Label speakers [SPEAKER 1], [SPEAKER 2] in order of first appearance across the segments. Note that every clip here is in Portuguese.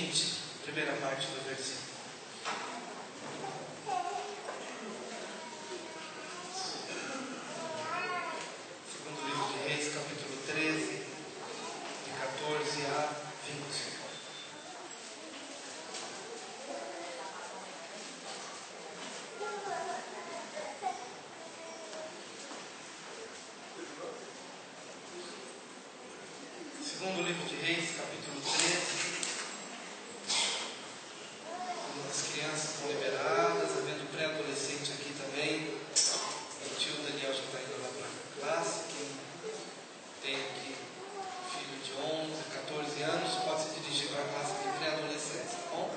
[SPEAKER 1] 20, primeira parte do versículo. Segundo livro de Reis, capítulo 13, de 14 a 20. Segundo livro de Reis, capítulo 13. As crianças estão liberadas, havendo pré-adolescente aqui também. O tio Daniel já está indo lá para a classe. Quem tem aqui filho de 11, 14 anos, pode se dirigir para a classe de pré-adolescência, tá bom?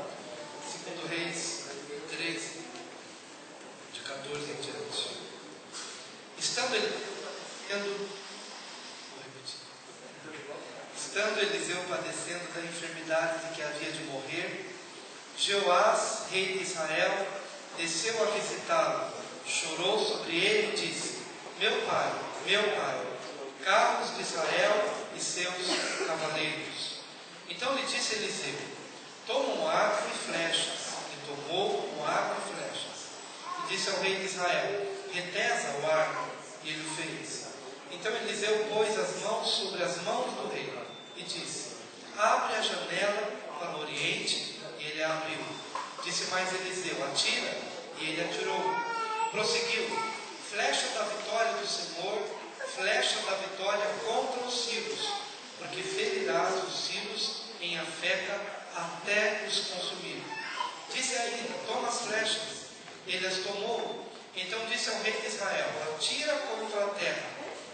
[SPEAKER 1] Segundo Reis 13, de 14 em diante. Estando Eliseu padecendo da enfermidade de que havia de morrer, Jeoás, rei de Israel, desceu a visitá-lo, chorou sobre ele e disse: meu pai, carros de Israel e seus cavaleiros. Então lhe disse Eliseu: toma um arco e flechas. E tomou um arco e flechas. E disse ao rei de Israel: retesa o arco. E ele o fez. Então Eliseu pôs as mãos sobre as mãos do rei e disse: abre a janela para o oriente. E ele a abriu. Disse mais Eliseu: atira. E ele atirou. Prosseguiu: flecha da vitória do Senhor, flecha da vitória contra os sírios, porque ferirás os sírios em Afeca até os consumir. Disse ainda: toma as flechas. Ele as tomou. Então disse ao rei de Israel: atira contra a terra.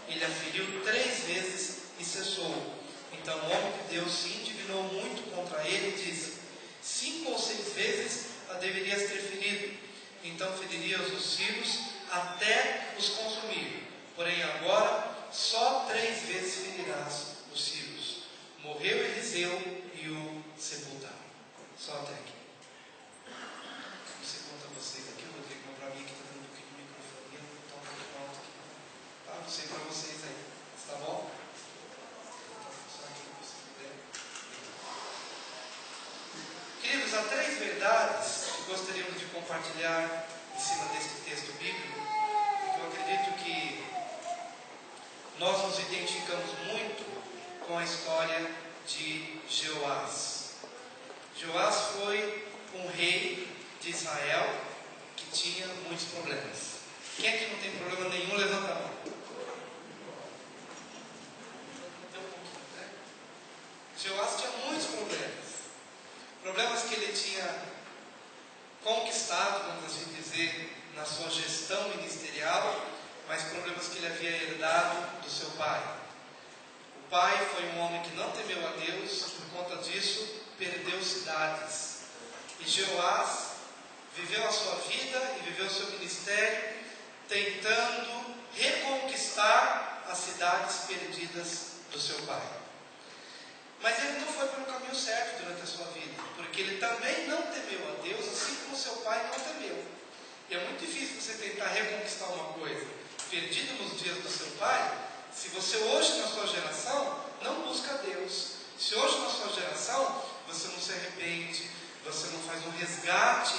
[SPEAKER 1] Ele a feriu 3 vezes e cessou. Então o homem de Deus se indignou muito contra ele e disse: 5 ou 6 vezes a deverias ter ferido. Então feririas os sírios até os consumir. Porém agora só 3 vezes ferirás os sírios. Morreu Eliseu e o sepultaram. Só até aqui. Você conta vocês aqui, Rodrigo, mas para mim aqui está dando um pouquinho de microfone, está um pouquinho alto aqui. Tá? Não sei para vocês aí. Está bom? Queridos, há 3 verdades que gostaríamos de compartilhar em cima deste texto bíblico. Eu acredito que nós nos identificamos muito com a história de Jeoás. Jeoás foi um rei de Israel que tinha muitos problemas. Quem é que não tem problema nenhum, levanta a mão. Jeoás tinha muitos problemas. Problemas que ele tinha conquistado, vamos assim dizer, na sua gestão ministerial, mas problemas que ele havia herdado do seu pai. O pai foi um homem que não temeu a Deus, por conta disso, perdeu cidades. E Jeoás viveu a sua vida e viveu o seu ministério, tentando reconquistar as cidades perdidas do seu pai. Mas ele não foi pelo caminho certo durante a sua vida, porque ele também não temeu a Deus, assim como seu pai não temeu. E é muito difícil você tentar reconquistar uma coisa perdida nos dias do seu pai, se você hoje na sua geração não busca Deus. Se hoje na sua geração você não se arrepende, você não faz um resgate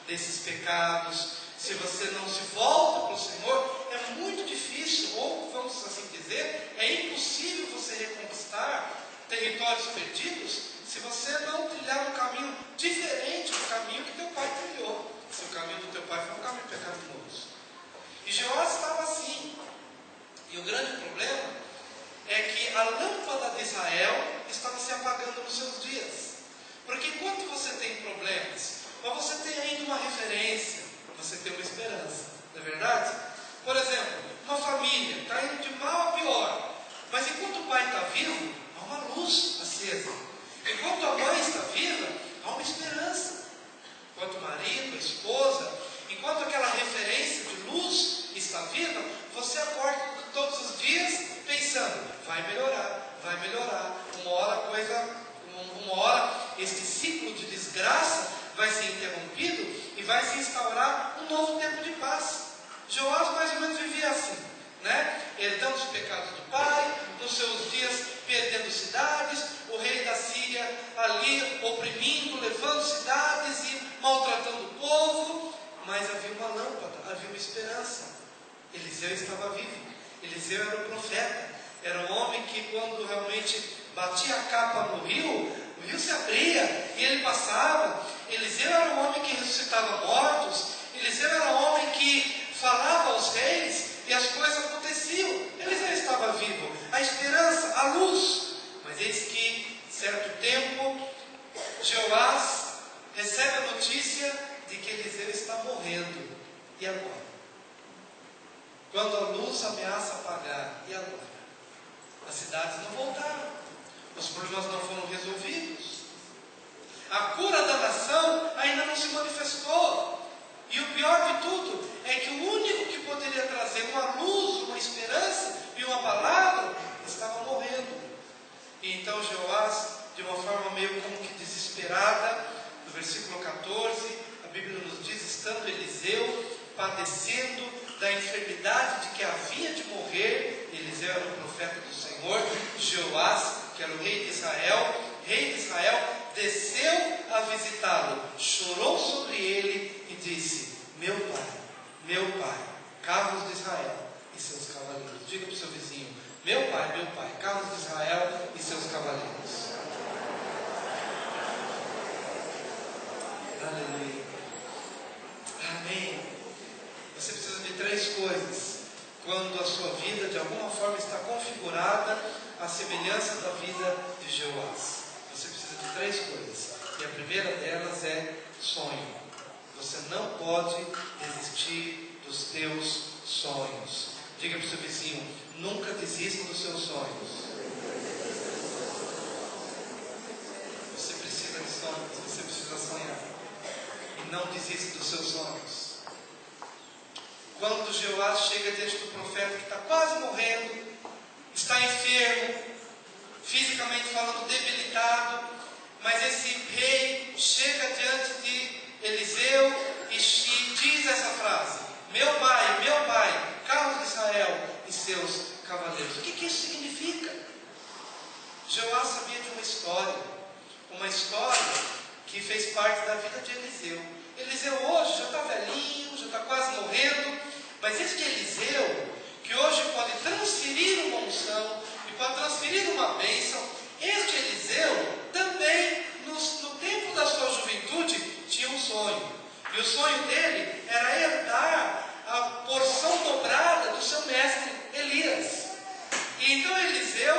[SPEAKER 1] desses pecados, se você não se volta para o Senhor, é muito difícil, ou vamos assim dizer, é impossível você reconquistar territórios perdidos se você não trilhar um caminho diferente do caminho que teu pai trilhou. Se o caminho do teu pai foi um caminho pecaminoso. E Jeoás estava assim. E o grande problema é que a lâmpada de Israel estava se apagando nos seus dias. Porque enquanto você tem problemas, mas você tem ainda uma referência, você tem uma esperança, não é verdade? Por exemplo, uma família está indo de mal a pior, mas enquanto o pai está vivo, há uma luz acesa. Enquanto a mãe está viva, há uma esperança. Enquanto o marido, a esposa, enquanto aquela referência de luz está viva, você acorda todos os dias pensando: vai melhorar, vai melhorar. Uma hora este ciclo de desgraça vai ser interrompido e vai se instaurar um novo tempo de paz. Jeoás mais ou menos vivia assim, né? Herdando os pecados do pai, nos seus dias perdendo cidades, o rei da Síria ali oprimindo levando cidades e maltratando o povo, mas havia uma lâmpada, havia uma esperança. Eliseu estava vivo. Eliseu era o profeta, era um homem que quando realmente batia a capa no rio, o rio se abria e ele passava. Eliseu era um homem que ressuscitava mortos. Eliseu era um homem que falava aos reis e as coisas aconteciam. Eliseu estava vivo, a esperança, a luz. Mas eis que, certo tempo, Jeoás recebe a notícia de que Eliseu está morrendo. E agora? Quando a luz ameaça apagar, e agora? As cidades não voltaram, os problemas não foram resolvidos, a cura da nação ainda não se manifestou. E o pior de tudo é que o único que poderia trazer uma luz, uma esperança e uma palavra estava morrendo. E então Jeoás, de uma forma meio como que desesperada, no versículo 14, a Bíblia nos diz: estando Eliseu padecendo da enfermidade de que havia de morrer, Eliseu era o profeta do Senhor, Jeoás, que era o rei de Israel, desceu a visitá-lo, chorou sobre ele e disse: meu pai, carros de Israel e seus cavaleiros. Diga para o seu vizinho: meu pai, carros de Israel e seus cavaleiros. Aleluia. Amém. Você precisa de 3 coisas quando a sua vida de alguma forma está configurada à semelhança da vida de Jeoás. Você precisa de 3 coisas. E a primeira delas é sonho. Você não pode desistir dos teus sonhos. Diga para o seu vizinho: nunca desista dos seus sonhos. Você precisa de sonhos, você precisa sonhar. E não desista dos seus sonhos. Quando Jeoás chega diante do profeta que está quase morrendo, está enfermo, fisicamente falando debilitado, mas esse rei chega diante de Eliseu e diz essa frase: meu pai, carros de Israel e seus cavaleiros. O que isso significa? Jeoás sabia de uma história que fez parte da vida de Eliseu. Eliseu hoje já está velhinho, já está quase morrendo, mas esse que Eliseu, que hoje pode transferir uma unção e pode transferir uma bênção, este Eliseu também, no tempo da sua juventude, tinha um sonho. E o sonho dele era herdar a porção dobrada do seu mestre Elias. E então Eliseu,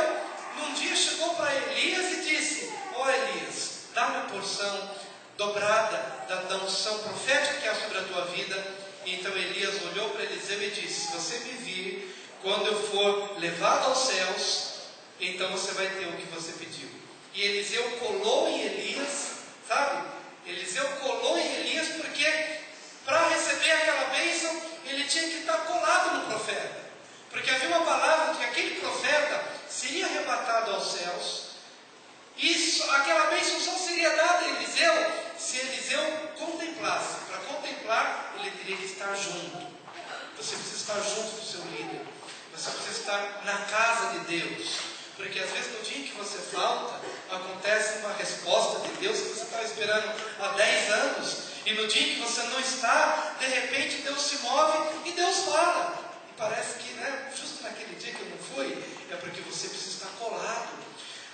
[SPEAKER 1] num dia chegou para Elias e disse: ó Elias, dá-me a porção dobrada da unção profética que há sobre a tua vida. E então Elias olhou para Eliseu e disse: se você me vir quando eu for levado aos céus, então você vai ter o que você pediu. E Eliseu colou em Elias, sabe? Eliseu colou em Elias porque para receber aquela bênção ele tinha que estar colado no profeta, porque havia uma palavra de que aquele profeta seria arrebatado aos céus, e aquela bênção só seria dada a Eliseu se Eliseu contemplasse. Para contemplar ele teria que estar junto. Você precisa estar junto do seu líder, você precisa estar na casa de Deus, porque às vezes no dia em que você falta, acontece uma resposta de Deus que você estava esperando há 10 anos, e no dia em que você não está, de repente Deus se move e Deus fala. E parece que, justo naquele dia que eu não fui, é porque você precisa estar colado.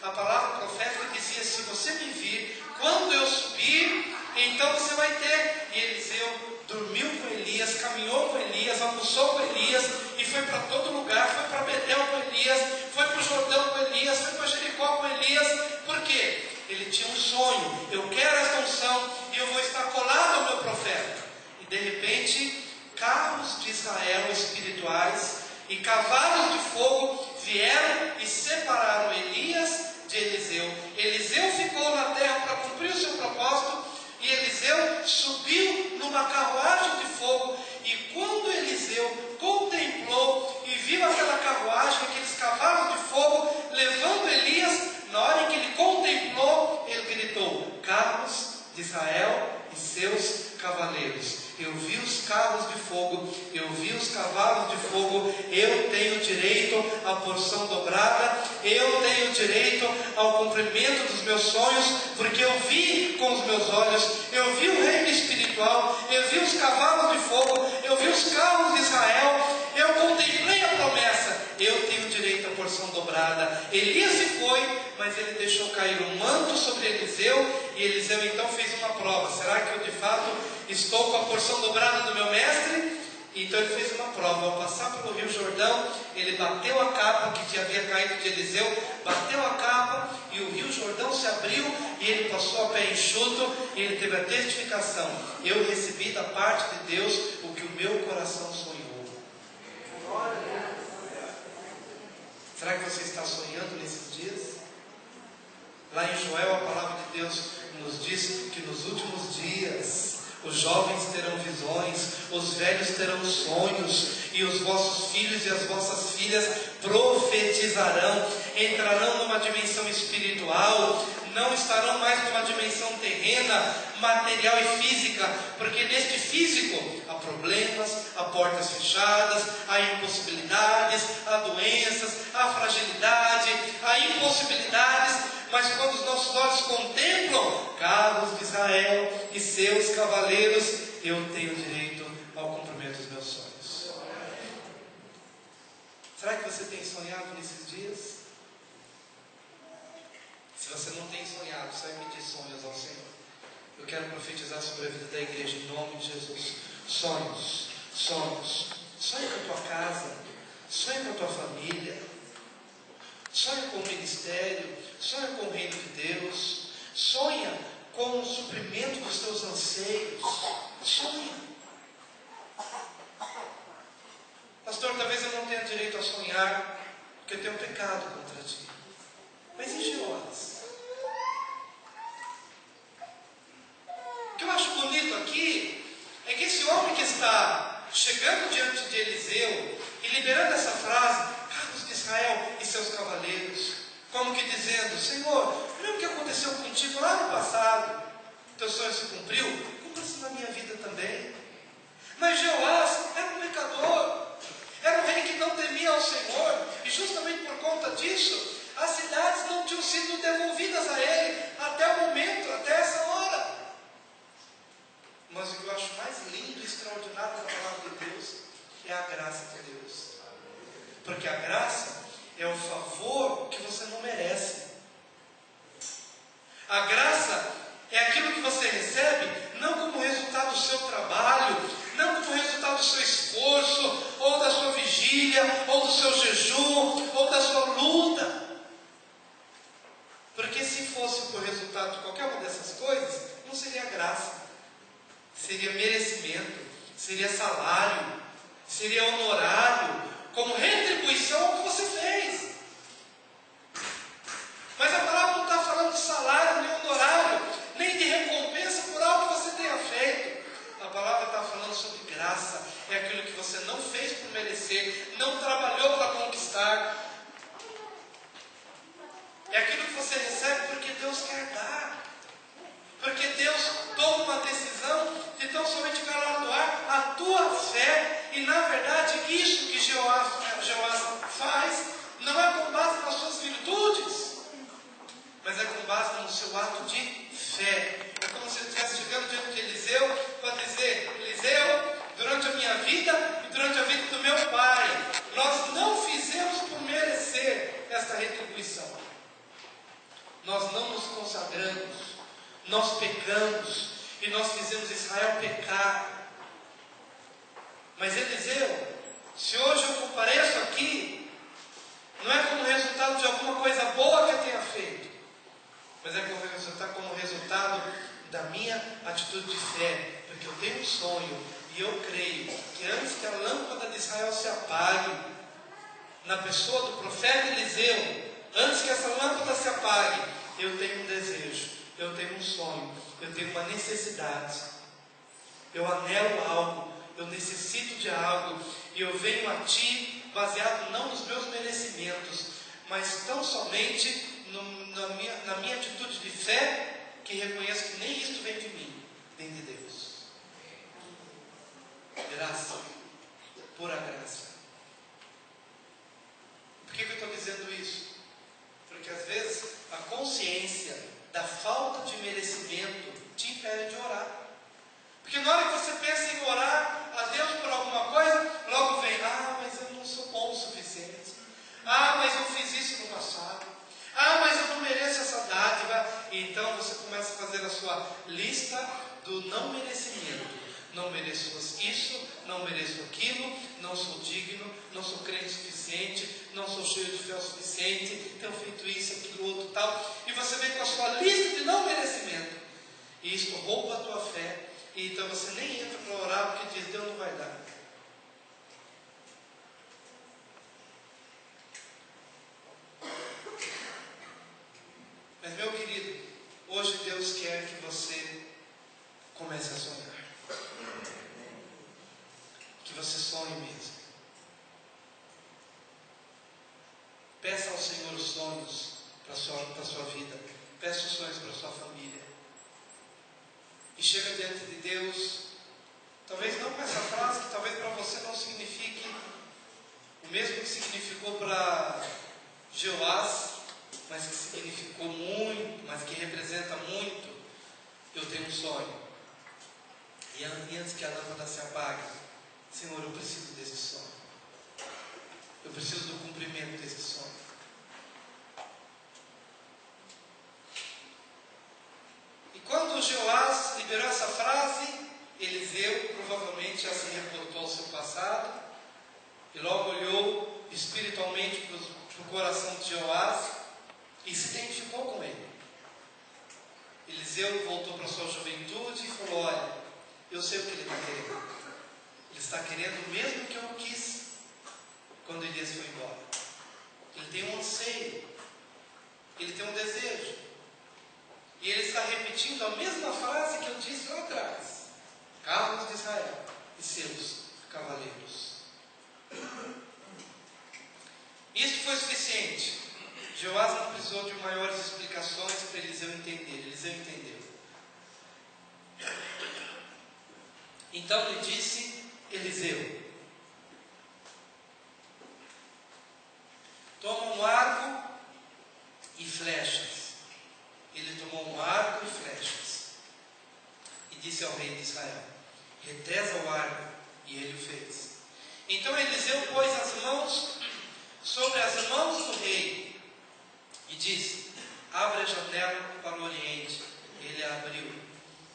[SPEAKER 1] A palavra profética dizia: se você me vir, quando eu subir, então você vai ter. E Eliseu dormiu com Elias, caminhou com Elias, almoçou com Elias, e foi para todo lugar, foi para Betel com Elias, foi para o Jordão com Elias, foi para Jericó com Elias. Por quê? Ele tinha um sonho: eu quero esta unção e eu vou estar colado ao meu profeta. E de repente, carros de Israel espirituais e cavalos de fogo vieram e separaram Elias de Eliseu. Eliseu ficou na terra para cumprir o seu propósito, e Eliseu subiu numa carruagem de fogo. E quando Eliseu contemplou e viu aquela carruagem, aqueles cavalos de fogo levando Elias, na hora em que ele contemplou, ele gritou: carros de Israel e seus cavaleiros. Eu vi os carros de fogo, eu vi os cavalos de fogo, eu tenho direito à porção dobrada, eu tenho direito ao cumprimento dos meus sonhos, porque eu vi com os meus olhos, eu vi o reino espiritual, eu vi os cavalos de fogo, eu vi os carros de Israel, eu contemplei a promessa, eu tenho direito à porção dobrada. Elias se foi, mas ele deixou cair um manto sobre Eliseu, e Eliseu então fez uma prova: será que eu de fato estou com a porção dobrada do meu mestre? Então ele fez uma prova. Ao passar pelo Rio Jordão, ele bateu a capa que havia caído de Eliseu, bateu a capa e o Rio Jordão se abriu e ele passou a pé enxuto, e ele teve a testificação: eu recebi da parte de Deus o que o meu coração sonhou. Será que você está sonhando nesses dias? Lá em Joel, a palavra de Deus nos diz que nos últimos dias os jovens terão visões, os velhos terão sonhos, e os vossos filhos e as vossas filhas profetizarão, entrarão numa dimensão espiritual, não estarão mais numa dimensão terrena, material e física, porque neste físico há problemas, há portas fechadas, há impossibilidades, há doenças, há fragilidade, há impossibilidades. Mas quando os nossos olhos contemplam carros de Israel e seus cavaleiros, eu tenho direito ao cumprimento dos meus sonhos. Será que você tem sonhado nesses dias? Se você não tem sonhado, só emitir sonhos ao Senhor. Eu quero profetizar sobre a vida da igreja em nome de Jesus. Sonhos, sonhos. Sonhe com a tua casa, sonhe com a tua família, sonha com o ministério, sonha com o reino de Deus, sonha com o suprimento dos teus anseios, sonha. Pastor, talvez eu não tenha direito a sonhar, porque eu tenho um pecado contra ti. Mas e Joás? O que eu acho bonito aqui é que esse homem que está chegando diante de Eliseu e liberando essa frase, carros de Israel e seus cavaleiros, como que dizendo: Senhor, lembra o que aconteceu contigo lá no passado? Teu sonho se cumpriu? Cumpra-se na minha vida também. Mas Joás era um pecador, era um rei que não temia ao Senhor, e justamente por conta disso as cidades não tinham sido devolvidas a ele até o momento, até essa hora. Mas o que eu acho mais lindo e extraordinário da palavra de Deus é a graça de Deus. Porque a graça é o favor que você não merece. A graça é aquilo que você recebe não como resultado do seu trabalho, não como resultado do seu esforço, ou da sua vigília, ou do seu jejum, ou da sua luta. Porque se fosse por resultado de qualquer uma dessas coisas, não seria graça, seria merecimento, seria salário, seria honorário, como retribuição ao que você fez. Mas a palavra não está falando de salário, nem honorário, nem de recompensa por algo que você tenha feito. A palavra está falando sobre graça. É aquilo que você não fez por merecer, não trabalhou para conquistar. É aquilo que você recebe porque Deus quer dar. Porque Deus toma uma decisão de tão somente galardoar a tua fé. E na verdade isso que Joás faz não é com base nas suas virtudes, mas é com base no seu ato de fé. É como se ele estivesse chegando diante de Eliseu para dizer: Eliseu, durante a minha vida e durante a vida do meu pai, nós não fizemos por merecer esta retribuição. Nós não nos consagramos, nós pecamos e nós fizemos Israel pecar. Mas Eliseu, se hoje eu compareço aqui, não é como resultado de alguma coisa boa que eu tenha feito, mas é como resultado da minha atitude de fé, porque eu tenho um sonho e eu creio que antes que a lâmpada de Israel se apague, na pessoa do profeta Eliseu, antes que essa lâmpada se apague, eu tenho um desejo, eu tenho um sonho, eu tenho uma necessidade, eu anelo algo, eu necessito de algo, e eu venho a Ti baseado não nos meus merecimentos, mas tão somente na minha atitude de fé, que reconheço que nem isto vem de mim, vem de Deus. Graça, pura graça. Por que eu estou dizendo isso? Porque às vezes a consciência da falta de merecimento te lista do não merecimento. Não mereço isso, não mereço aquilo, não sou digno, não sou crente o suficiente, não sou cheio de fé o suficiente, tenho feito isso, aquilo, outro, tal. E você vem com a sua lista de não merecimento. E isso rouba a tua fé. E então você nem entra para orar porque diz, Deus não vai dar. Mas meu querido, hoje Deus quer que você comece a sonhar. Que você sonhe mesmo. Peça ao Senhor os sonhos para a sua vida. Peça os sonhos para a sua família. E chega diante de Deus, talvez não com essa frase, que talvez para você não signifique o mesmo que significou para Jeoás, mas que significou muito, mas que representa muito. Eu tenho um sonho. E antes que a lâmpada se apague, Senhor, eu preciso desse sonho. Eu preciso do cumprimento desse sonho. E quando Jeoás liberou essa frase, Eliseu provavelmente já se reportou ao seu passado e logo olhou espiritualmente para o coração de Jeoás e se identificou com ele. Eliseu voltou para a sua juventude e falou, olha, eu sei o que ele está querendo. Ele está querendo o mesmo que eu quis quando Elias foi embora. Ele tem um anseio, ele tem um desejo. E ele está repetindo a mesma frase que eu disse lá atrás. Carros de Israel e seus cavaleiros. Isso foi suficiente. Jeoás não precisou de maiores explicações para Eliseu entender. Eliseu entendeu. Então lhe disse Eliseu, toma um arco e flechas. Ele tomou um arco e flechas e disse ao rei de Israel, retesa o arco, e ele o fez. Então Eliseu pôs as mãos sobre as mãos do rei e disse, abre a janela para o oriente. Ele a abriu.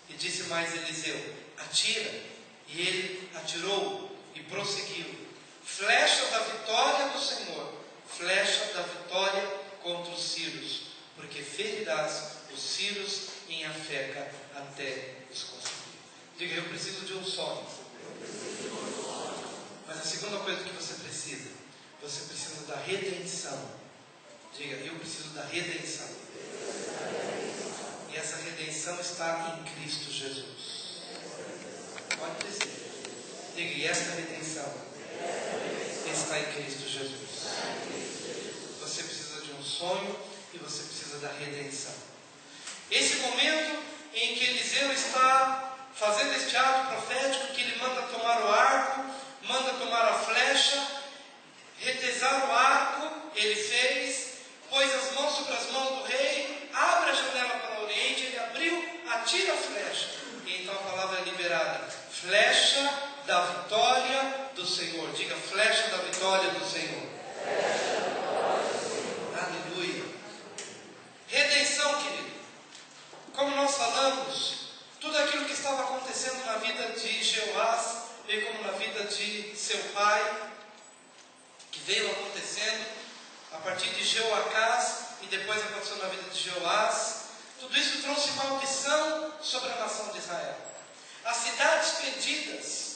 [SPEAKER 1] E disse mais Eliseu, atira. E ele atirou e prosseguiu. Flecha da vitória do Senhor, flecha da vitória contra os sírios, porque ferirás os sírios em Afeca até os consumir. Diga, eu preciso de um sonho. Mas a segunda coisa que você precisa da redenção. Diga, eu preciso da redenção. E essa redenção está em Cristo Jesus. Pode dizer. Diga, e essa redenção está em Cristo Jesus. Você precisa de um sonho e você precisa da redenção. Esse momento em que Eliseu está fazendo este ato profético, que ele manda tomar o arco, manda tomar a flecha, retesar o arco, ele fez, pôs as mãos sobre as mãos do rei, abre a janela para o oriente, ele abriu, atira a flecha, e então a palavra é liberada, flecha da vitória do Senhor. Diga, flecha da vitória do Senhor. Aleluia. Redenção, querido. Como nós falamos, tudo aquilo que estava acontecendo na vida de Jeoás, bem como na vida de seu pai, que veio acontecendo a partir de Jeoacás e depois aconteceu na vida de Jeoás, tudo isso trouxe maldição sobre a nação de Israel. As cidades perdidas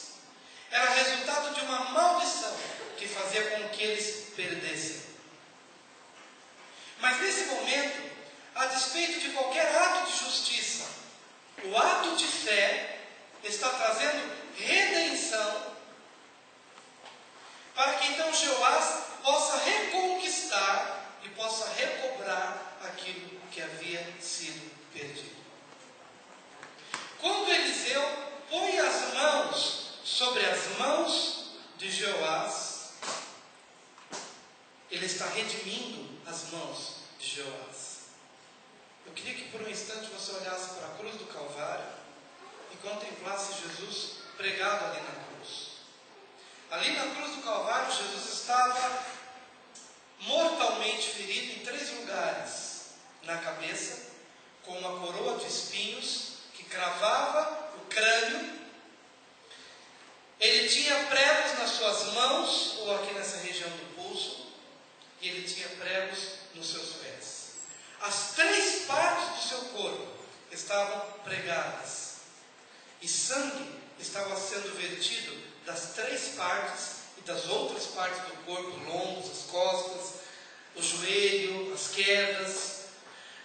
[SPEAKER 1] era resultado de uma maldição que fazia com que eles perdessem. Mas nesse momento, a despeito de qualquer ato de justiça, o ato de fé está trazendo redenção para que então Jeoás possa reconquistar e possa recobrar aquilo que havia sido perdido. Quando Eliseu põe as mãos sobre as mãos de Jeoás, ele está redimindo as mãos de Jeoás. Eu queria que por um instante você olhasse para a cruz do Calvário e contemplasse Jesus pregado ali na cruz. Ali na cruz do Calvário, Jesus estava mortalmente ferido em 3 lugares. Na cabeça, com uma coroa de espinhos cravava o crânio. Ele tinha pregos nas suas mãos, ou aqui nessa região do pulso, e ele tinha pregos nos seus pés. As 3 partes do seu corpo estavam pregadas, e sangue estava sendo vertido das 3 partes e das outras partes do corpo, lombos, as costas, o joelho, as quedas,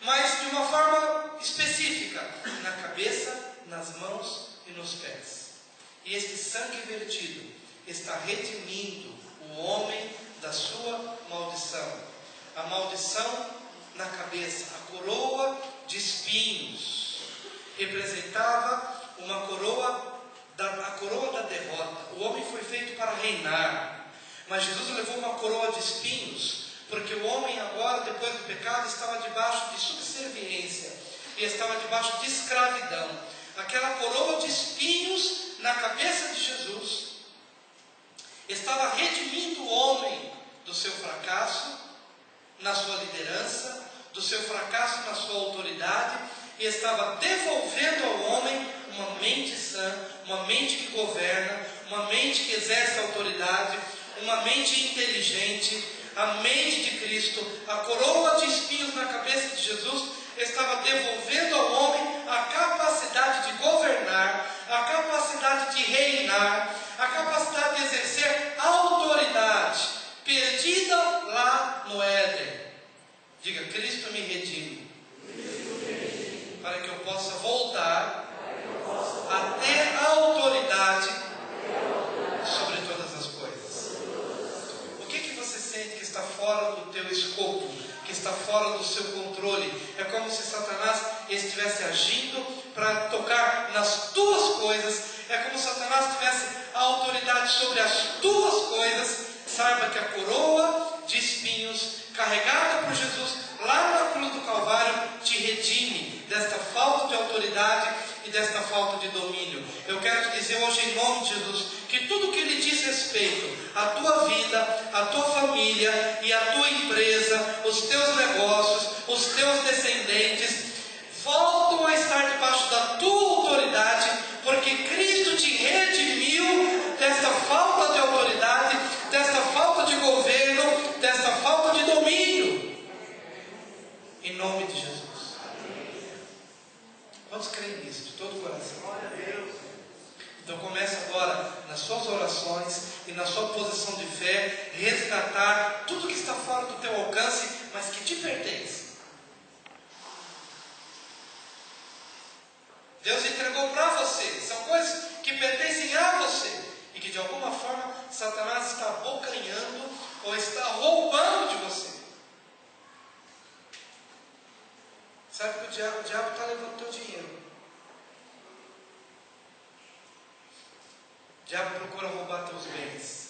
[SPEAKER 1] mas de uma forma específica, na cabeça, nas mãos e nos pés. E este sangue vertido está redimindo o homem da sua maldição. A maldição na cabeça, a coroa de espinhos, representava uma coroa, a coroa da derrota. O homem foi feito para reinar, mas Jesus levou uma coroa de espinhos, porque o homem agora, depois do pecado, estava debaixo de subserviência, e estava debaixo de escravidão. Aquela coroa de espinhos na cabeça de Jesus estava redimindo o homem do seu fracasso na sua liderança, do seu fracasso na sua autoridade, e estava devolvendo ao homem uma mente sã, uma mente que governa, uma mente que exerce autoridade, uma mente inteligente, a mente de Cristo. A coroa de espinhos na cabeça de Jesus estava devolvendo ao homem a capacidade de governar, a capacidade de reinar, a capacidade de exercer autoridade, perdida lá no Éden. Diga: Cristo me redime, para que eu possa voltar a ter autoridade sobre todas as coisas. O que você sente que está fora do teu escopo, que está fora do seu controle? É como se Satanás estivesse agindo para tocar nas tuas coisas. É como se Satanás tivesse a autoridade sobre as tuas coisas. Saiba que a coroa de espinhos carregada por Jesus lá na cruz do Calvário te redime desta falta de autoridade e desta falta de domínio. Eu quero te dizer hoje, em nome de Jesus, que tudo que lhe diz respeito à tua vida, à tua família e à tua empresa, os teus negócios, os teus descendentes, voltam a estar debaixo da tua autoridade, porque Cristo te redimiu desta falta de autoridade, desta falta de governo, desta falta de domínio. Em nome de Jesus. Quantos creem nisso de todo o coração? Então comece agora, nas suas orações e na sua posição de fé, resgatar tudo que está fora do teu alcance, mas que te pertence. Deus entregou para você. São coisas que pertencem a você, e que de alguma forma Satanás está abocanhando ou está roubando de você. Sabe que o diabo está levando o teu dinheiro. O diabo procura roubar teus bens.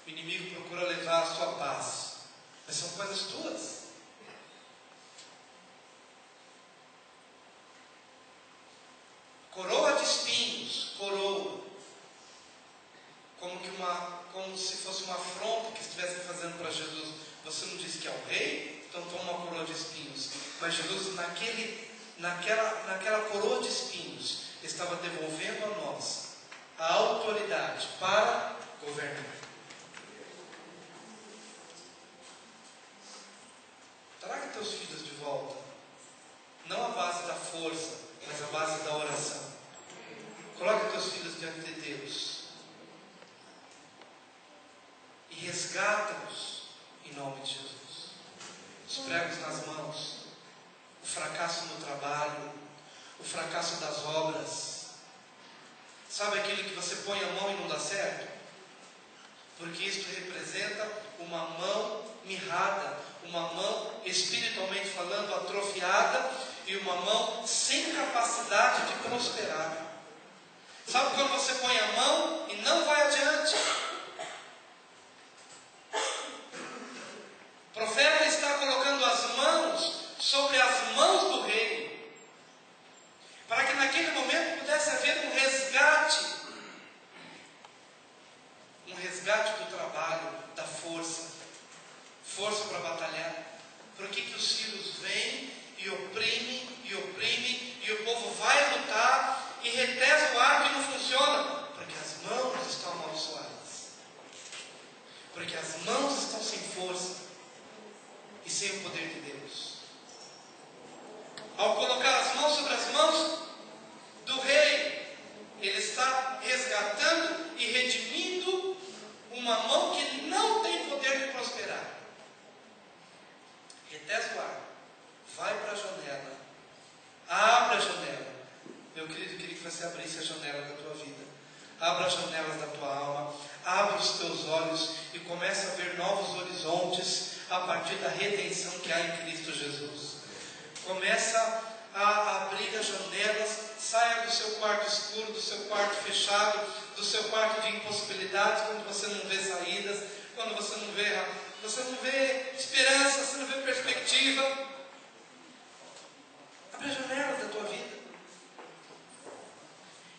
[SPEAKER 1] O inimigo procura levar a sua paz. Mas são coisas tuas. Coroa de espinhos, coroa. Como se fosse uma afronta que estivessem fazendo para Jesus. Você não disse que é o rei? Então toma uma coroa de espinhos. Mas Jesus, naquela coroa de espinhos, estava devolvendo a nós a autoridade para governar. Traga teus filhos de volta. Não a base da força, mas a base da oração. Coloque teus filhos diante de Deus e resgata-os em nome de Jesus. Os pregos nas mãos, o fracasso no trabalho, o fracasso das obras. Sabe aquele que você põe a mão e não dá certo? Porque isto representa uma mão mirrada, uma mão espiritualmente falando atrofiada e uma mão sem capacidade de prosperar. Sabe quando você põe a mão e não vai adiante? O profeta está colocando as mãos sobre as mãos do rei, para que naquele momento pudesse haver um resgate do trabalho, da força para batalhar. Por que os filhos vêm e oprimem, e o você abrisse a janela da tua vida. Abra as janelas da tua alma, abre os teus olhos e comece a ver novos horizontes a partir da redenção que há em Cristo Jesus. Começa a abrir as janelas, saia do seu quarto escuro, do seu quarto fechado, do seu quarto de impossibilidades, quando você não vê saídas, quando você não vê esperança, você não vê perspectiva. Abre a janela da tua vida.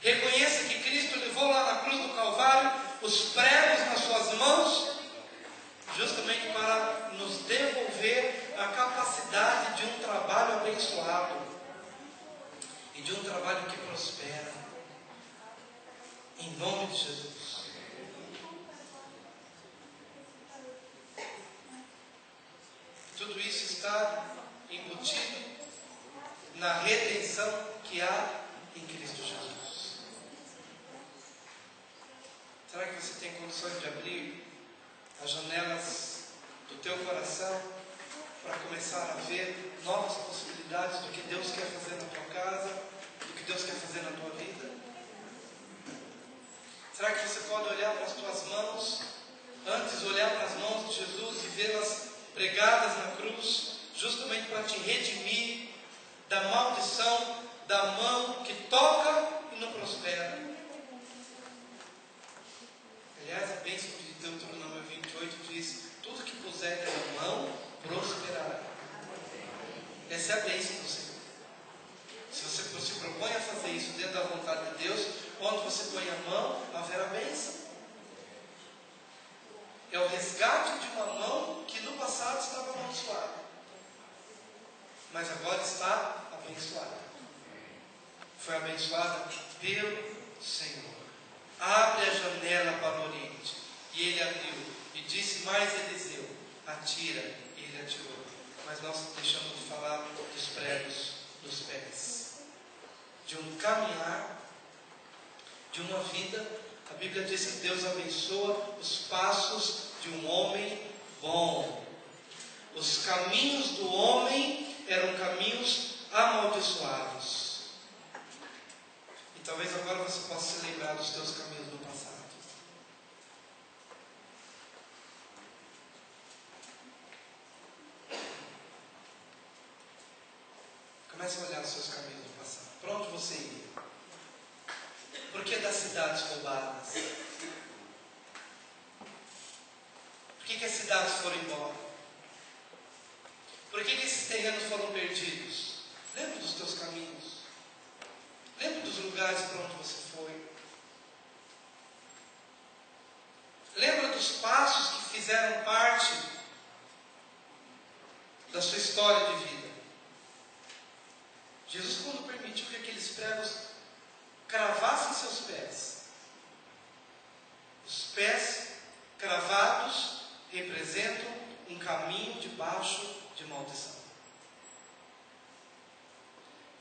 [SPEAKER 1] Reconheça que Cristo levou lá na cruz do Calvário os pregos nas suas mãos, justamente para nos devolver a capacidade de um trabalho abençoado e de um trabalho que prospera, em nome de Jesus. Tudo isso está embutido na redenção que há em Cristo Jesus. Será que você tem condições de abrir as janelas do teu coração para começar a ver novas possibilidades do que Deus quer fazer na tua casa, do que Deus quer fazer na tua vida? Será que você pode olhar para as tuas mãos, antes olhar para as mãos de Jesus e vê-las pregadas na cruz, justamente para te redimir da maldição da mão que toca e não prospera? Aliás, a bênção de Deuteronômio 28 diz: tudo que puser na mão prosperará. Essa é a bênção do Senhor. Se você se propõe a fazer isso dentro da vontade de Deus, onde você põe a mão, haverá bênção. É o resgate de uma mão que no passado estava amaldiçoada, mas agora está abençoada. Foi abençoada pelo Senhor. Abre a janela para o Oriente. E ele abriu. E disse mais Eliseu: atira. E ele atirou. Mas nós deixamos de falar dos pregos dos pés, de um caminhar, de uma vida. A Bíblia diz que Deus abençoa os passos de um homem bom. Os caminhos do homem eram caminhos amaldiçoados. E talvez agora você possa se lembrar dos teus caminhos do passado. Comece a olhar os seus caminhos do passado. Para onde você ia? Por que das cidades roubadas? Por que as cidades foram embora? Por que esses terrenos foram perdidos? Lembra dos teus caminhos. Lembra dos lugares para onde você foi. Lembra dos passos que fizeram parte da sua história de vida. Jesus, quando permitiu que aqueles pregos cravassem seus pés, os pés cravados representam um caminho debaixo de maldição.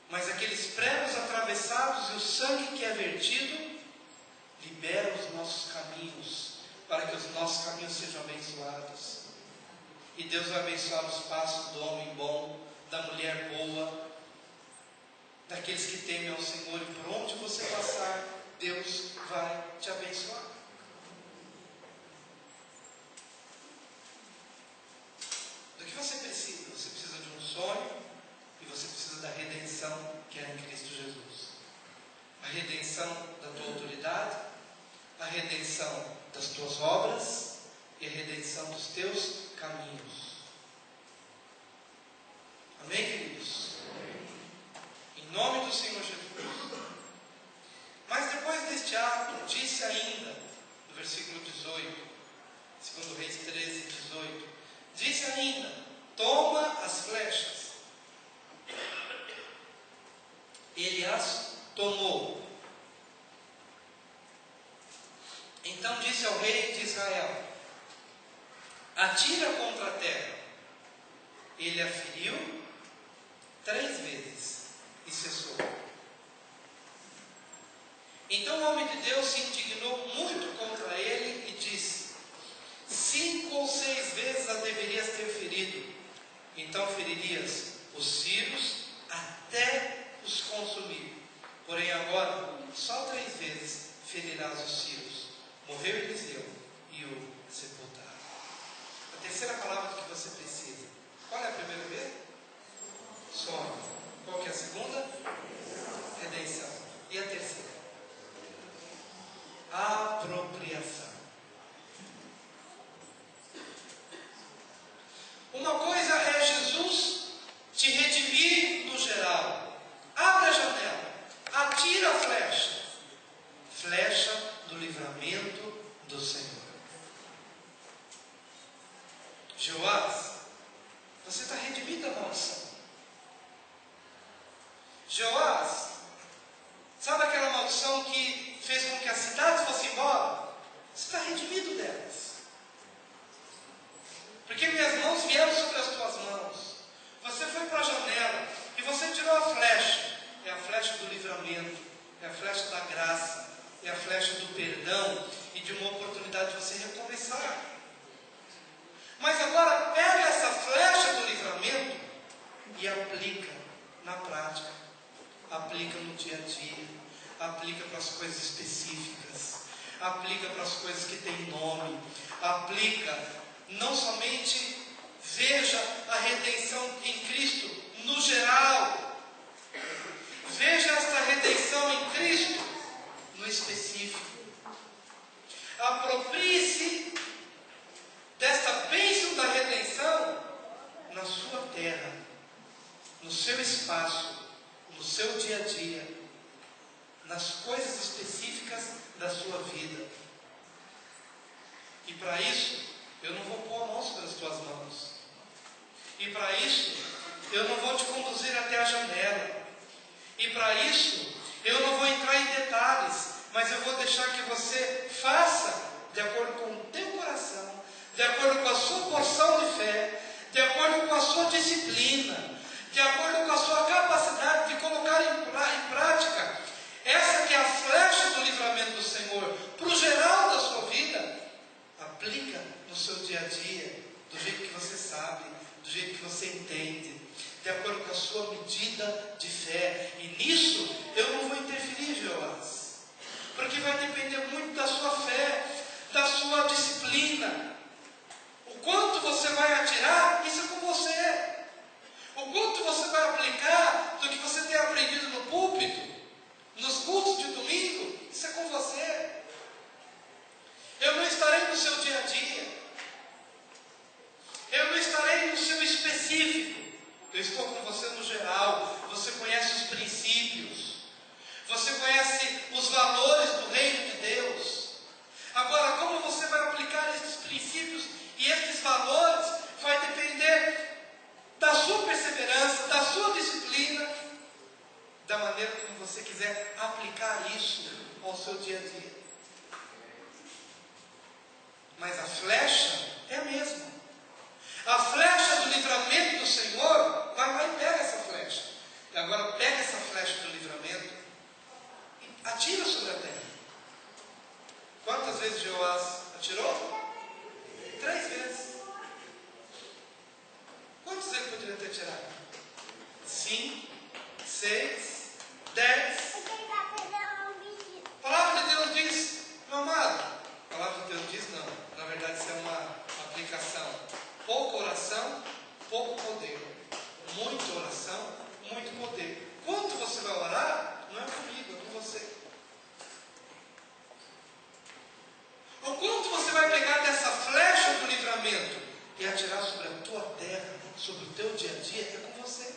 [SPEAKER 1] Mas aqueles pregos atravessados e o sangue que é vertido liberam os nossos caminhos, para que os nossos caminhos sejam abençoados. E Deus vai abençoar os passos do homem bom, da mulher boa, daqueles que temem ao Senhor, e por onde você passar, Deus vai te abençoar. Do que você precisa? Você precisa de um sonho e você precisa da redenção que é em Cristo Jesus. A redenção da tua autoridade, a redenção das tuas obras e a redenção dos teus caminhos. Amém, queridos? Em nome do Senhor Jesus. Mas depois deste ato, disse ainda, no versículo 18, segundo Reis 13, 18, disse ainda: toma as flechas. Ele as tomou. Então disse ao rei de Israel: atira contra a terra. Ele a feriu 3 vezes e cessou. Então o homem de Deus se indignou muito contra ele e disse: 5 ou 6 vezes a deverias ter ferido, então feririas os sírios até os consumir. Porém agora, só 3 vezes ferirás os círios. Morreu Eliseu e o sepultaram. A terceira palavra que você precisa. Qual é a primeira vez? Sonho. Qual que é a segunda? Redenção. E a terceira? Apropriação. Uma coisa é Jesus te redimir no geral. Abre a janela. Atira a flecha. Flecha do livramento do Senhor. Joás, você está redimido da maldição. Joás, sabe aquela maldição que fez com que as cidades fossem embora? Você está redimido delas. Porque minhas mãos vieram sobre as tuas mãos. Você foi para a janela e você tirou a flecha. É a flecha do livramento, é a flecha da graça, é a flecha do perdão e de uma oportunidade de você recomeçar. Mas agora pega essa flecha do livramento e aplica na prática, aplica no dia a dia, aplica para as coisas específicas, aplica para as coisas que têm nome, aplica, não somente veja a redenção em Cristo no geral, veja essa redenção em Cristo no específico. Aproprie-se desta bênção da redenção na sua terra, no seu espaço, no seu dia a dia, nas coisas específicas da sua vida. E para isso, eu não vou pôr a mão sobre as tuas mãos. E para isso, eu não vou te conduzir até a janela. E para isso, eu não vou entrar em detalhes, mas eu vou deixar que você faça de acordo com o teu coração, de acordo com a sua porção de fé, de acordo com a sua disciplina, de acordo com a sua capacidade de colocar em prática essa que é a flecha do livramento do Senhor para o geral da sua vida. Aplica no seu dia a dia, do jeito que você sabe, do jeito que você entende, de acordo com a sua medida de fé. E nisso eu não vou interferir, Joás, porque vai depender muito da sua fé, da sua disciplina. O quanto você vai atirar, isso é com você. O quanto você vai aplicar do que você tem aprendido no púlpito, nos cultos de domingo, isso é com você. Eu não estarei no seu dia a dia. Eu não estarei no seu específico. Eu estou com você no geral. Você conhece os princípios. Você conhece os valores do reino de Deus. Agora, como você vai aplicar esses princípios e esses valores vai depender da sua perseverança, da sua disciplina, da maneira como você quiser aplicar isso ao seu dia a dia. Mas a flecha é a mesma. A flecha do livramento do Senhor, vai lá e pega essa flecha. E agora pega essa flecha do livramento e atira sobre a terra. Quantas vezes Joás atirou? 3 vezes. Quantos ele poderia ter tirado? 5, 6, 10. A palavra de Deus diz, meu amado, a palavra de Deus diz não. Na verdade isso é uma aplicação. Pouca oração, pouco poder. Muita oração, muito poder. Quanto você vai orar, não é comigo, é com você. O quanto você vai pegar dessa flecha do livramento e atirar sobre a tua terra, sobre o teu dia a dia, é com você.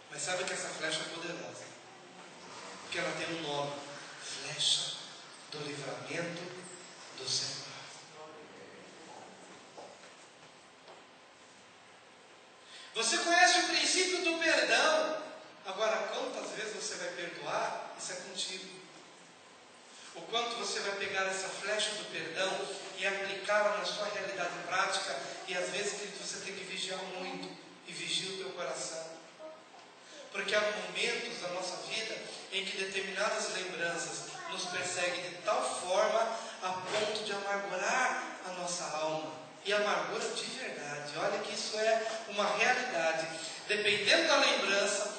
[SPEAKER 1] Mas sabe que essa flecha é poderosa, porque ela tem um nome: flecha do livramento do Senhor. Você conhece o princípio do perdão. Agora, quantas vezes você vai perdoar, isso é contigo. O quanto você vai pegar essa flecha do perdão e aplicá-la na sua realidade prática. E às vezes você tem que vigiar muito. E vigia o teu coração. Porque há momentos da nossa vida em que determinadas lembranças nos perseguem de tal forma a ponto de amargurar a nossa alma. E amargura de verdade. Olha que isso é uma realidade. Dependendo da lembrança,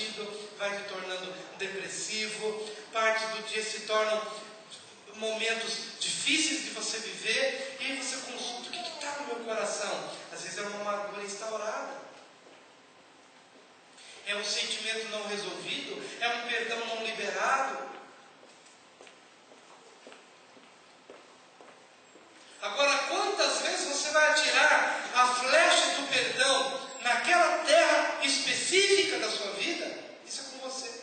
[SPEAKER 1] abatido, vai te tornando depressivo, parte do dia se tornam momentos difíceis de você viver, e aí você consulta: o que está no meu coração? Às vezes é uma amargura instaurada, é um sentimento não resolvido, é um perdão não liberado. Agora, quantas vezes você vai atirar a flecha do perdão naquela terra específica da sua vida? Isso é com você.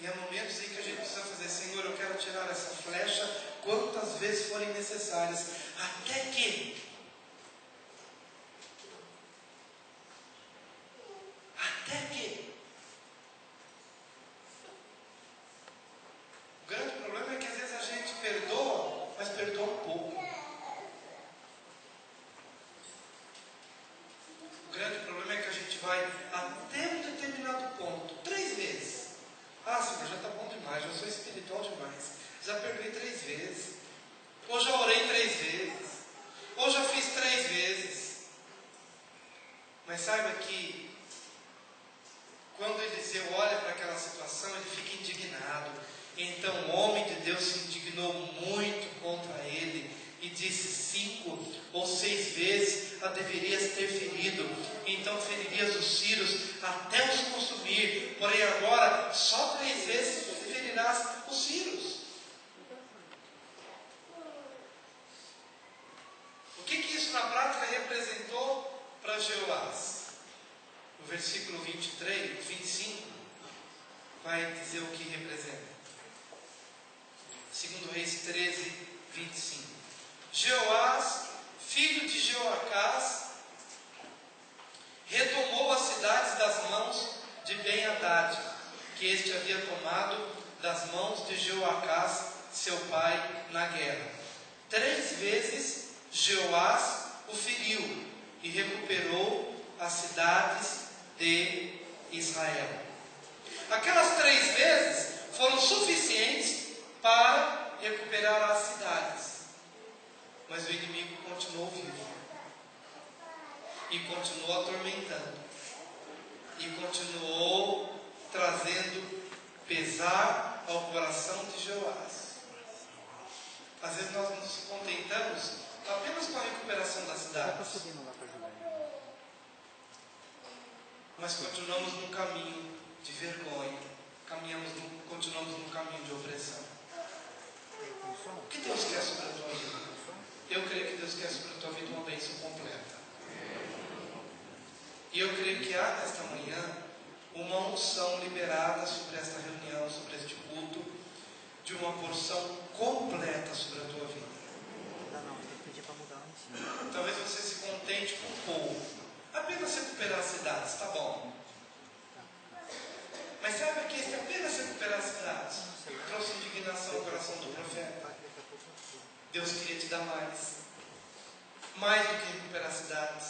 [SPEAKER 1] E há momentos em que a gente precisa fazer: Senhor, eu quero tirar essa flecha quantas vezes forem necessárias, até que o grande problema é que às vezes a gente perdoa, mas perdoa um pouco. O grande problema é que a gente vai até um determinado ponto, 3 vezes. Ah, Senhor, já está bom demais, já sou espiritual demais, já perdoei 3 vezes, ou já orei 3 vezes, ou já fiz 3 vezes. Mas saiba que quando Eliseu olha para aquela situação, ele fica indignado. Então o homem de Deus se indignou muito contra ele e disse: 5 ou 6 vezes a deverias ter ferido, então feririas os círios até os consumir, porém agora só 3 vezes ferirás os círios. O que isso na prática representou para Jeoás? O versículo 25 vai dizer o que representa. 2 Reis 13, 25. Jeoás, filho de Jeoacás, retomou as cidades das mãos de Ben-Hadad, que este havia tomado das mãos de Jeoacás, seu pai, na guerra. 3 vezes Jeoás o feriu e recuperou as cidades de Israel. Aquelas 3 vezes foram suficientes para recuperar as cidades, mas o inimigo continuou vivo e continuou atormentando e continuou trazendo pesar ao coração de Jeoás. Às vezes nós nos contentamos apenas com a recuperação das cidades, mas continuamos num caminho de vergonha, continuamos num caminho de opressão. O que Deus quer sobre a tua vida? Eu creio que Deus quer sobre a tua vida uma bênção completa. E eu creio que há nesta manhã uma unção liberada sobre esta reunião, sobre este culto, de uma porção completa sobre a tua vida. Talvez você se contente com pouco, apenas recuperar as cidades, tá bom. Mas saiba que este apenas recuperar as cidades trouxe indignação ao coração do profeta. Deus queria te dar mais do que recuperar as cidades.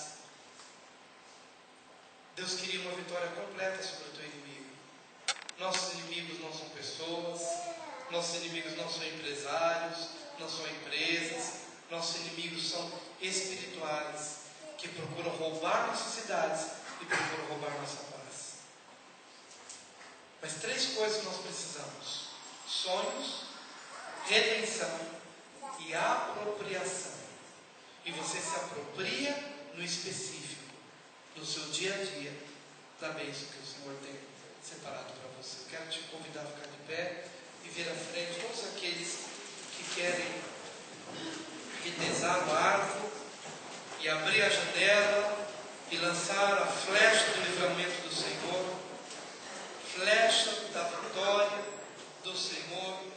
[SPEAKER 1] Deus queria uma vitória completa sobre o teu inimigo. Nossos inimigos não são pessoas, nossos inimigos não são empresários, não são empresas, nossos inimigos são espirituais, que procuram roubar nossas cidades e procuram roubar nossa paz. Mas 3 coisas nós precisamos: sonhos, redenção e apropriação. E você se apropria no específico, no seu dia a dia, da bênção que o Senhor tem separado para você. Eu quero te convidar a ficar de pé e vir à frente todos aqueles que querem retesar o arco e abrir a janela e lançar a flecha do livramento do Senhor, flecha da vitória do Senhor